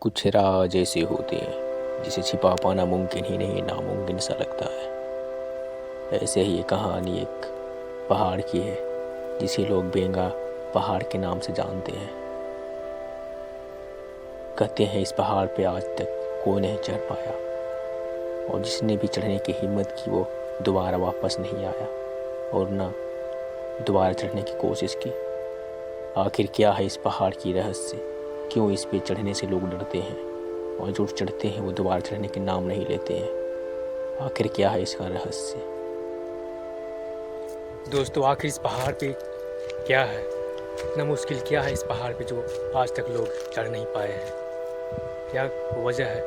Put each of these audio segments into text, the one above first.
कुछ राज ऐसे होते हैं जिसे छिपा पाना मुमकिन ही नहीं, नामुमकिन सा लगता है। ऐसे ही ये कहानी एक पहाड़ की है जिसे लोग बेंगा पहाड़ के नाम से जानते हैं। कहते हैं इस पहाड़ पे आज तक कोई नहीं चढ़ पाया, और जिसने भी चढ़ने की हिम्मत की वो दोबारा वापस नहीं आया और न दोबारा चढ़ने की कोशिश की। आखिर क्या है इस पहाड़ की रहस्य? क्यों इस पे चढ़ने से लोग डरते हैं और जो चढ़ते हैं वो दोबारा चढ़ने के नाम नहीं लेते हैं? आखिर क्या है इसका रहस्य? दोस्तों, आखिर इस पहाड़ पे क्या है? इतना मुश्किल क्या है इस पहाड़ पे जो आज तक लोग चढ़ नहीं पाए हैं? क्या वजह है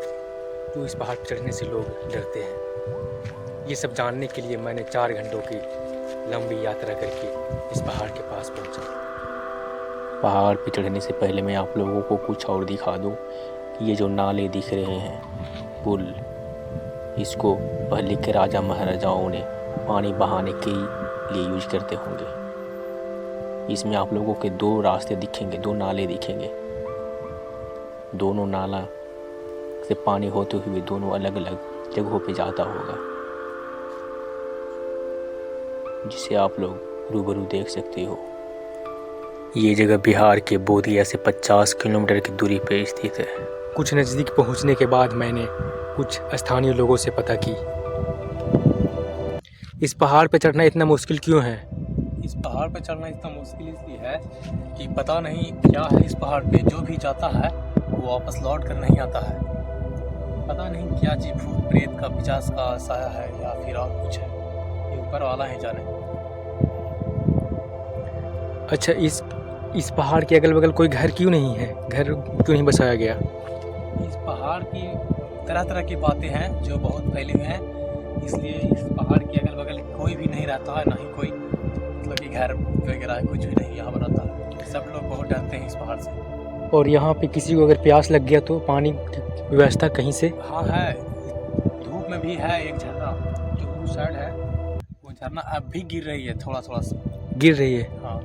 जो इस पहाड़ पर चढ़ने से लोग डरते हैं? ये सब जानने के लिए मैंने 4 घंटों की लंबी यात्रा करके इस पहाड़ के पास पहुंचा। पहाड़ पे चढ़ने से पहले मैं आप लोगों को कुछ और दिखा दूं कि ये जो नाले दिख रहे हैं, पुल, इसको पहले के राजा महाराजाओं ने पानी बहाने के लिए यूज करते होंगे। इसमें आप लोगों के 2 रास्ते दिखेंगे, 2 नाले दिखेंगे। दोनों नाला से पानी होते हुए दोनों अलग अलग जगहों पे जाता होगा, जिसे आप लोग रूबरू देख सकते हो। ये जगह बिहार के बोधिया से 50 किलोमीटर की दूरी पर स्थित है। कुछ नज़दीक पहुंचने के बाद मैंने कुछ स्थानीय लोगों से पता की इस पहाड़ पे चढ़ना इतना मुश्किल क्यों है। इस पहाड़ पे चढ़ना इतना मुश्किल इसलिए है कि पता नहीं क्या है इस पहाड़ पे, जो भी जाता है वो वापस लौट कर नहीं आता है। पता नहीं क्या जी, भूत प्रेत का, पिशाच का साया है या फिर और कुछ है, ये ऊपर वाला ही जाने। अच्छा, इस पहाड़ के अगल बगल कोई घर क्यों नहीं है? घर क्यों नहीं बसाया गया? इस पहाड़ की तरह तरह की बातें हैं जो बहुत फैली हुई हैं, इसलिए इस पहाड़ के अगल बगल कोई भी नहीं रहता है, ना ही कोई मतलब कि घर वगैरह कुछ भी नहीं यहाँ बनाता है। सब लोग बहुत डरते हैं इस पहाड़ से। और यहाँ पे किसी को अगर प्यास लग गया तो पानी की व्यवस्था कहीं से? हाँ है, धूप में भी है एक झरना जो उस साइड है, वो झरना अब भी गिर रही है थोड़ा थोड़ा सा। गिर रही है? हाँ।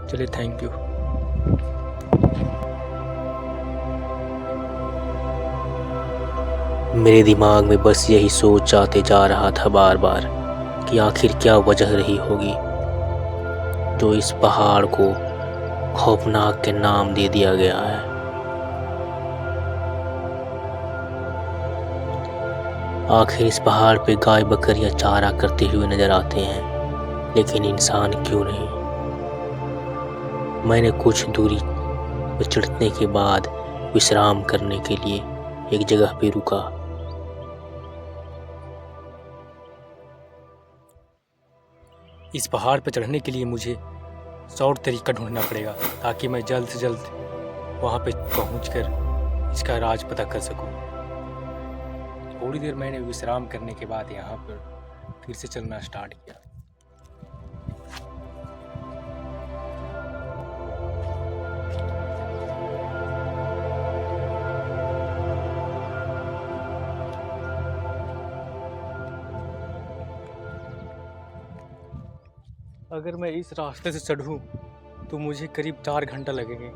चलिए, थैंक यू। मेरे दिमाग में बस यही सोच आते जा रहा था बार बार कि आखिर क्या वजह रही होगी जो इस पहाड़ को खौफनाक के नाम दे दिया गया है। आखिर इस पहाड़ पे गाय बकरियां चारा करते हुए नजर आते हैं, लेकिन इंसान क्यों नहीं? मैंने कुछ दूरी पर चढ़ने के बाद विश्राम करने के लिए एक जगह पे रुका। इस पहाड़ पर चढ़ने के लिए मुझे शॉर्ट तरीका ढूंढना पड़ेगा ताकि मैं जल्द से जल्द वहाँ पे पहुँचकर इसका राज पता कर सकूँ। थोड़ी देर मैंने विश्राम करने के बाद यहाँ पर फिर से चलना स्टार्ट किया। अगर मैं इस रास्ते से चढ़ूँ तो मुझे करीब 4 घंटा लगेंगे,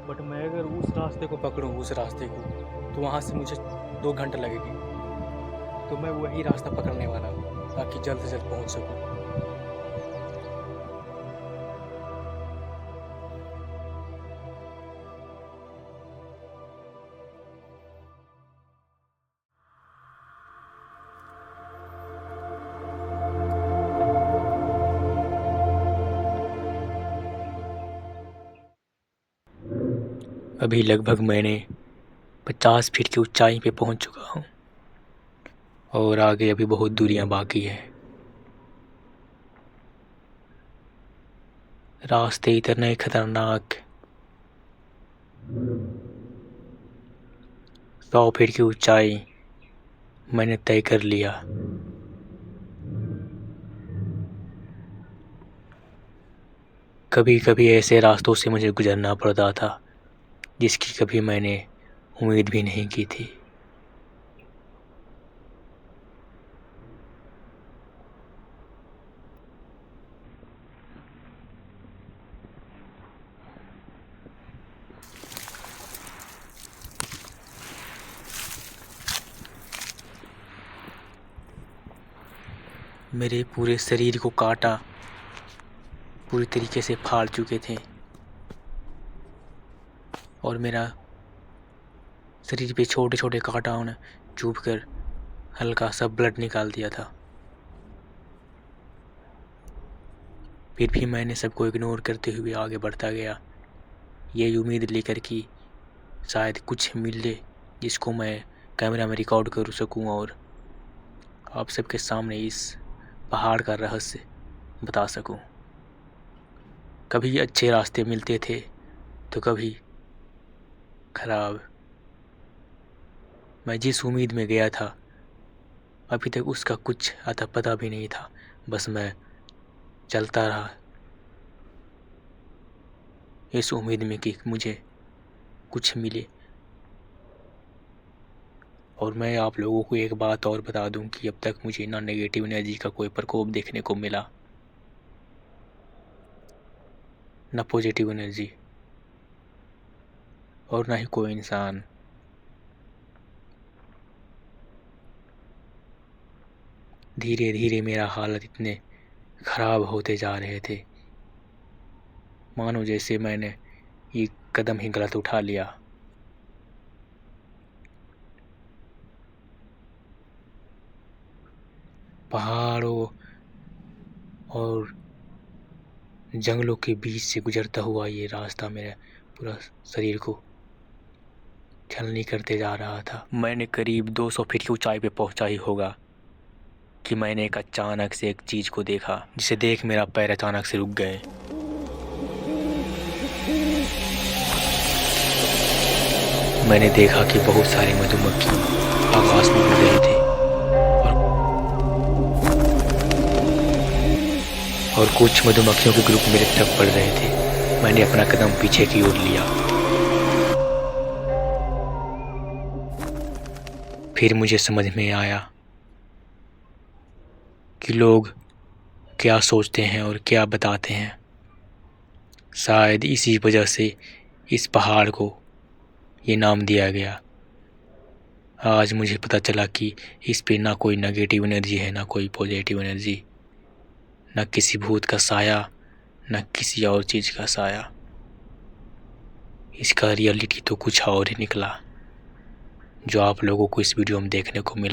बट मैं अगर उस रास्ते को पकड़ूँ, उस रास्ते को, तो वहाँ से मुझे 2 घंटा लगेगी। तो मैं वही रास्ता पकड़ने वाला हूँ ताकि जल्द से जल्द पहुँच सकूँ। अभी लगभग मैंने 50 फीट की ऊंचाई पे पहुंच चुका हूं और आगे अभी बहुत दूरियां बाकी है। रास्ते इतने खतरनाक, 100 फीट की ऊंचाई मैंने तय कर लिया। कभी कभी ऐसे रास्तों से मुझे गुजरना पड़ता था जिसकी कभी मैंने उम्मीद भी नहीं की थी। मेरे पूरे शरीर को काटा पूरी तरीके से फाड़ चुके थे और मेरा शरीर पे छोटे छोटे कांटाओं ने चुभ कर हल्का सा ब्लड निकाल दिया था। फिर भी मैंने सबको इग्नोर करते हुए आगे बढ़ता गया, ये उम्मीद लेकर कि शायद कुछ मिले जिसको मैं कैमरा में रिकॉर्ड कर सकूं और आप सबके सामने इस पहाड़ का रहस्य बता सकूं। कभी अच्छे रास्ते मिलते थे तो कभी खराब। मैं जिस उम्मीद में गया था अभी तक उसका कुछ अता पता भी नहीं था, बस मैं चलता रहा इस उम्मीद में कि मुझे कुछ मिले। और मैं आप लोगों को एक बात और बता दूं कि अब तक मुझे ना नेगेटिव एनर्जी का कोई प्रकोप देखने को मिला, ना पॉजिटिव एनर्जी, और ना ही कोई इंसान। धीरे धीरे मेरा हालत इतने खराब होते जा रहे थे मानो जैसे मैंने ये कदम ही गलत उठा लिया। पहाड़ों और जंगलों के बीच से गुजरता हुआ ये रास्ता मेरे पूरा शरीर को छलनी करते जा रहा था। मैंने करीब 200 फीट की ऊंचाई पे पहुंचा ही होगा कि मैंने एक अचानक से एक चीज को देखा जिसे देख मेरा पैर अचानक से रुक गए। मैंने देखा कि बहुत सारे मधुमक्खी आकाश में उड़ रहे थे और कुछ मधुमक्खियों के ग्रुप मेरे तरफ बढ़ रहे थे। मैंने अपना कदम पीछे की ओर लिया। फिर मुझे समझ में आया कि लोग क्या सोचते हैं और क्या बताते हैं। शायद इसी वजह से इस पहाड़ को ये नाम दिया गया। आज मुझे पता चला कि इस पे ना कोई नेगेटिव एनर्जी है, ना कोई पॉजिटिव एनर्जी, ना किसी भूत का साया, ना किसी और चीज़ का साया। इसका रियलिटी तो कुछ और ही निकला जो आप लोगों को इस वीडियो में देखने को मिल रहा है।